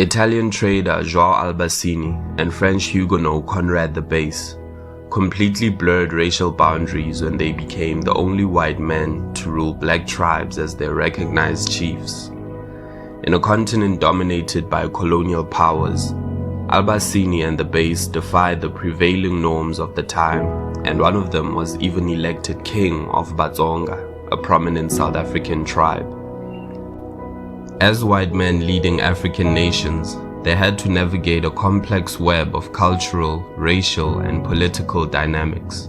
Italian trader João Albasini and French Huguenot Coenraad the Base completely blurred racial boundaries when they became the only white men to rule black tribes as their recognized chiefs. In a continent dominated by colonial powers, Albasini and the Base defied the prevailing norms of the time, and one of them was even elected king of Vatsonga, a prominent South African tribe. As white men leading African nations, they had to navigate a complex web of cultural, racial, and political dynamics.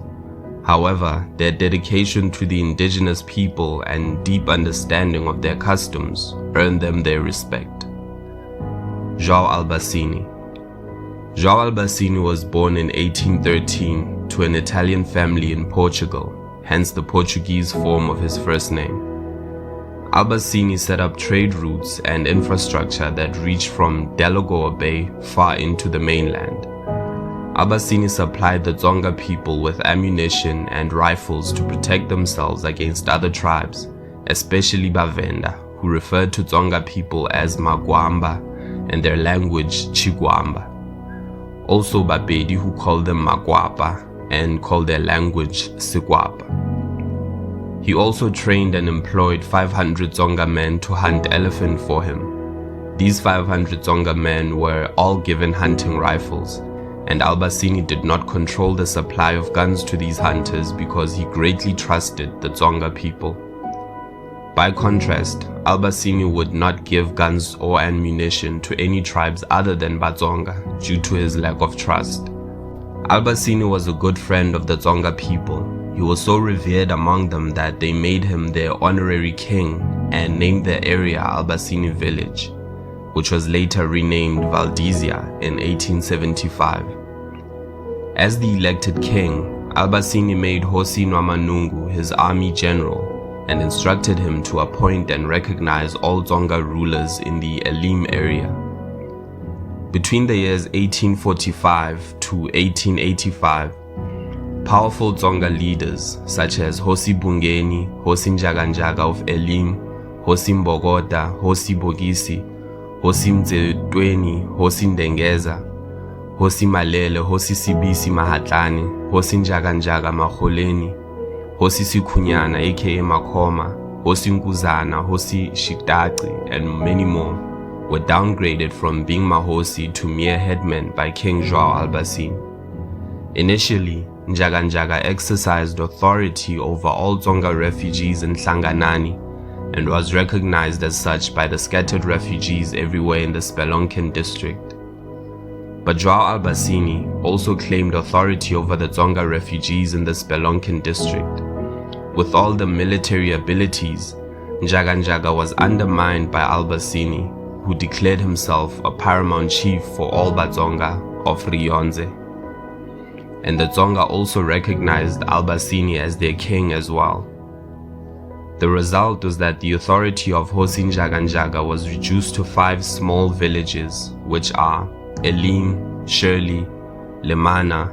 However, their dedication to the indigenous people and deep understanding of their customs earned them their respect. João Albasini. João Albasini was born in 1813 to an Italian family in Portugal, hence the Portuguese form of his first name. Albasini set up trade routes and infrastructure that reached from Delagoa Bay far into the mainland. Albasini supplied the Tsonga people with ammunition and rifles to protect themselves against other tribes, especially VhaVenda, who referred to Tsonga people as Magwamba and their language Tshigwamba. Also Bapedi, who called them Makoapa and called their language Sekoapa. He also trained and employed 500 Tsonga men to hunt elephant for him. These 500 Tsonga men were all given hunting rifles, and Albasini did not control the supply of guns to these hunters because he greatly trusted the Tsonga people. By contrast, Albasini would not give guns or ammunition to any tribes other than Vatsonga due to his lack of trust. Albasini was a good friend of the Tsonga people. He was so revered among them that they made him their honorary king and named the area Albasini village, which was later renamed Valdizia in 1875. As the elected king, Albasini made Hosi Nwamanungu his army general and instructed him to appoint and recognize all Tsonga rulers in the Elim area. Between the years 1845 to 1885, powerful Tsonga leaders such as Hosi Bungeni, Hosi Njaganjaga of Elim, Hosi Mbogota, Hosi Bogisi, Hosi Mzetweni, Hosi Ndengeza, Hosi Malele, Hosi Sibisi Mahatlani, Hosi Njaganjaga Makholeni, Hosi Sikhunyana aka Makoapa, Hosi Nkuzana, Hosi Shitaci, and many more were downgraded from being Mahosi to mere headmen by King Joao Albasini. Initially, Njaganjaga exercised authority over all Tsonga refugees in Hlanganani and was recognized as such by the scattered refugees everywhere in the Spelonken district. But Joao Albasini also claimed authority over the Tsonga refugees in the Spelonken district. With all the military abilities, Njaganjaga was undermined by Albasini, who declared himself a paramount chief for all Vatsonga of Rionze. And the Tsonga also recognized Albasini as their king as well. The result was that the authority of Hosi Njaganjaga was reduced to 5 small villages, which are Elim, Shirley, Lemana,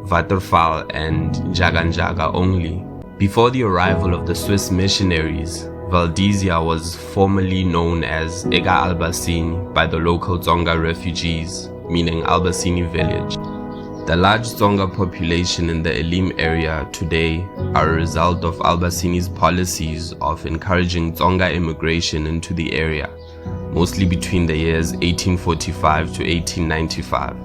Waterval, and Njaganjaga only. Before the arrival of the Swiss missionaries, Valdizia was formerly known as Ega Albasini by the local Tsonga refugees, meaning Albasini village. The large Tsonga population in the Elim area today are a result of Albasini's policies of encouraging Tsonga immigration into the area, mostly between the years 1845 to 1895.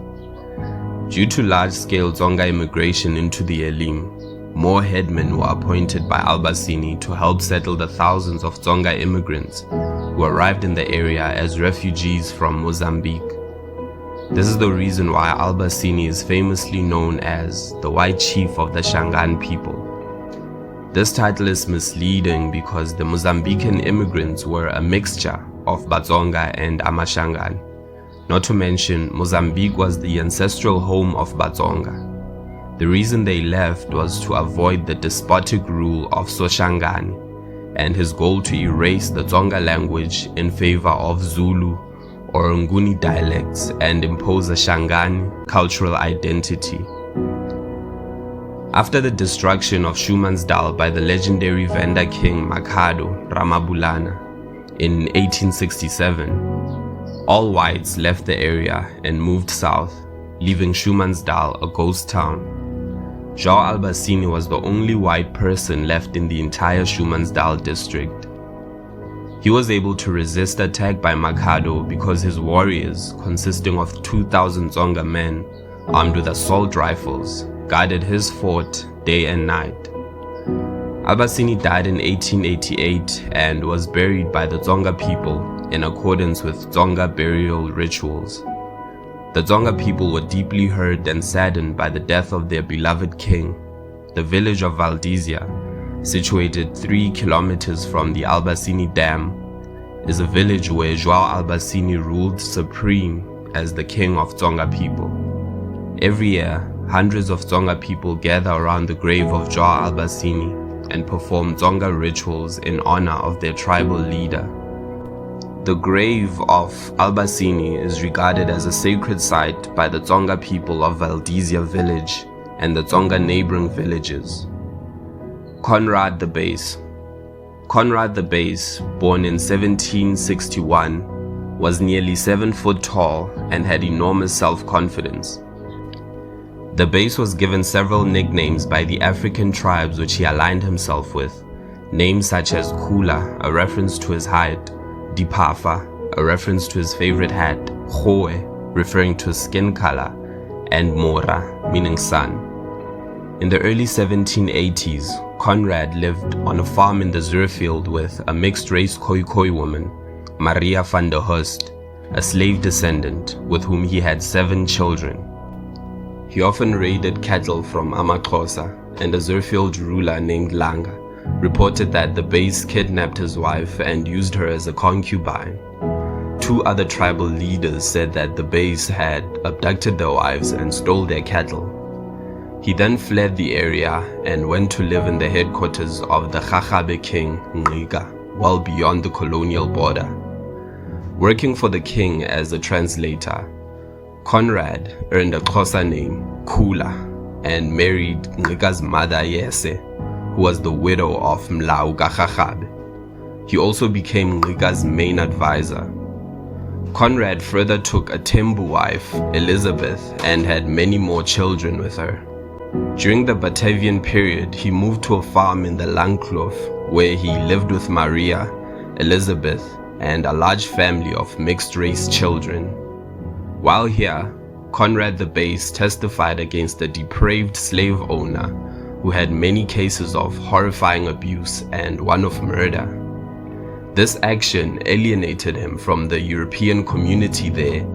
Due to large-scale Tsonga immigration into the Elim, more headmen were appointed by Albasini to help settle the thousands of Tsonga immigrants who arrived in the area as refugees from Mozambique. This is the reason why Albasini is famously known as the White Chief of the Shangaan people. This title is misleading because the Mozambican immigrants were a mixture of Vatsonga and Amashangaan. Not to mention, Mozambique was the ancestral home of Vatsonga. The reason they left was to avoid the despotic rule of Soshangani and his goal to erase the Tsonga language in favor of Zulu or Nguni dialects and impose a Shangani cultural identity. After the destruction of Shumansdal by the legendary Venda king Makhado Ramabulana in 1867, All whites left the area and moved south, leaving Schoemansdal a ghost town. João Albasini was the only white person left in the entire Schoemansdal district. He was able to resist attack by Makoapa because his warriors, consisting of 2,000 Tsonga men armed with assault rifles, guarded his fort day and night. Albasini died in 1888 and was buried by the Tsonga people in accordance with Tsonga burial rituals. The Tsonga people were deeply hurt and saddened by the death of their beloved king. The village of Valdizia, situated 3 kilometers from the Albasini Dam, is a village where João Albasini ruled supreme as the king of Tsonga people. Every year, hundreds of Tsonga people gather around the grave of João Albasini and perform Tsonga rituals in honor of their tribal leader. The grave of Albasini is regarded as a sacred site by the Tsonga people of Valdizia village and the Tsonga neighboring villages. Coenraad the Base. Coenraad the Base, born in 1761, was nearly 7 foot tall and had enormous self-confidence. The Base was given several nicknames by the African tribes which he aligned himself with, names such as Kula, a reference to his height, Dipafa, a reference to his favorite hat, Khoe, referring to his skin color, and Mora, meaning sun. In the early 1780s, Coenraad lived on a farm in the Zuurfield with a mixed-race Khoi woman, Maria van der Hust, a slave descendant with whom he had 7 children. He often raided cattle from Amaxhosa, and a Zuurfield ruler named Langa reported that the Base kidnapped his wife and used her as a concubine. 2 other tribal leaders said that the Base had abducted their wives and stole their cattle. He then fled the area and went to live in the headquarters of the Gagabe king, Ngqiga, well beyond the colonial border. Working for the king as a translator, Coenraad earned a Xhosa name, Kula, and married Ngqiga's mother Yese, who was the widow of Mlau Gagabe. He also became Ngqiga's main advisor. Coenraad further took a Tembu wife, Elizabeth, and had many more children with her. During the Batavian period, he moved to a farm in the Langkloof, where he lived with Maria, Elizabeth, and a large family of mixed-race children. While here, Coenraad the Base testified against a depraved slave owner who had many cases of horrifying abuse and one of murder. This action alienated him from the European community there,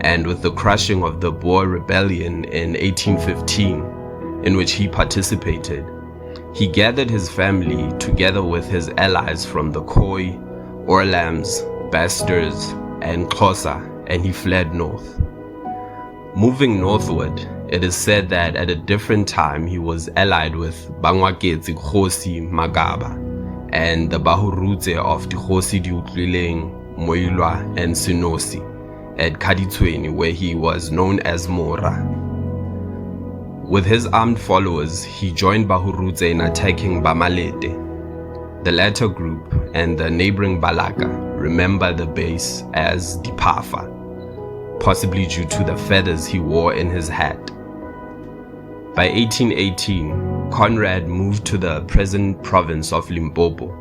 and with the crushing of the Boer Rebellion in 1815, in which he participated, he gathered his family together with his allies from the Khoi, Orlams, Basters, and Xhosa, and he fled north. Moving northward, it is said that at a different time he was allied with Bangwaketsi Kgosi Magaba and the Bahurutse of the Kgosi Diutlileng, Moilwa, and Sinosi at Kaditsweni, where he was known as Mora. With his armed followers, he joined Bahurutse in attacking Bamalete. The latter group and the neighboring Balaka remember the Base as Dipafa, possibly due to the feathers he wore in his hat. By 1818, Coenraad moved to the present province of Limpopo,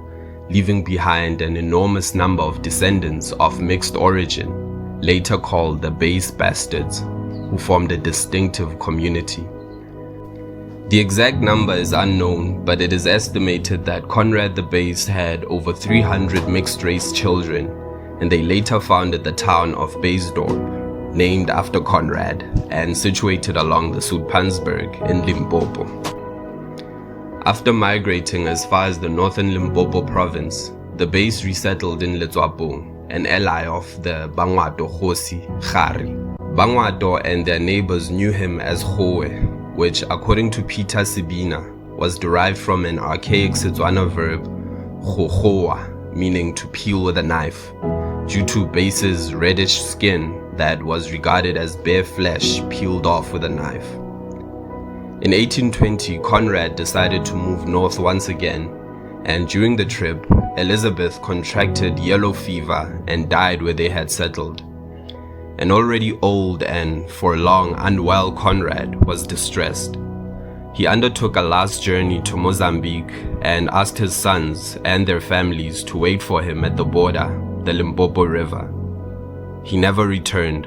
leaving behind an enormous number of descendants of mixed origin, later called the Base Bastards, who formed a distinctive community. The exact number is unknown, but it is estimated that Coenraad the Base had over 300 mixed-race children, and they later founded the town of Baysdorp, named after Coenraad, and situated along the Soutpansberg in Limpopo. After migrating as far as the northern Limpopo province, the Base resettled in Letswapong, an ally of the Bangwato Kgosi, Khari. Bangwato and their neighbors knew him as Khoe, which, according to Peter Sibina, was derived from an archaic Setswana verb, khokhoa, meaning to peel with a knife, due to Base's reddish skin that was regarded as bare flesh peeled off with a knife. In 1820, Coenraad decided to move north once again, and during the trip, Elizabeth contracted yellow fever and died where they had settled. An already old and, for long, unwell Coenraad was distressed. He undertook a last journey to Mozambique and asked his sons and their families to wait for him at the border, the Limpopo River. He never returned.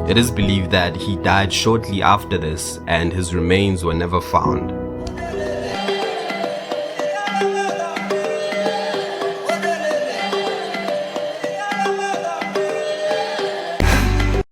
It is believed that he died shortly after this and his remains were never found.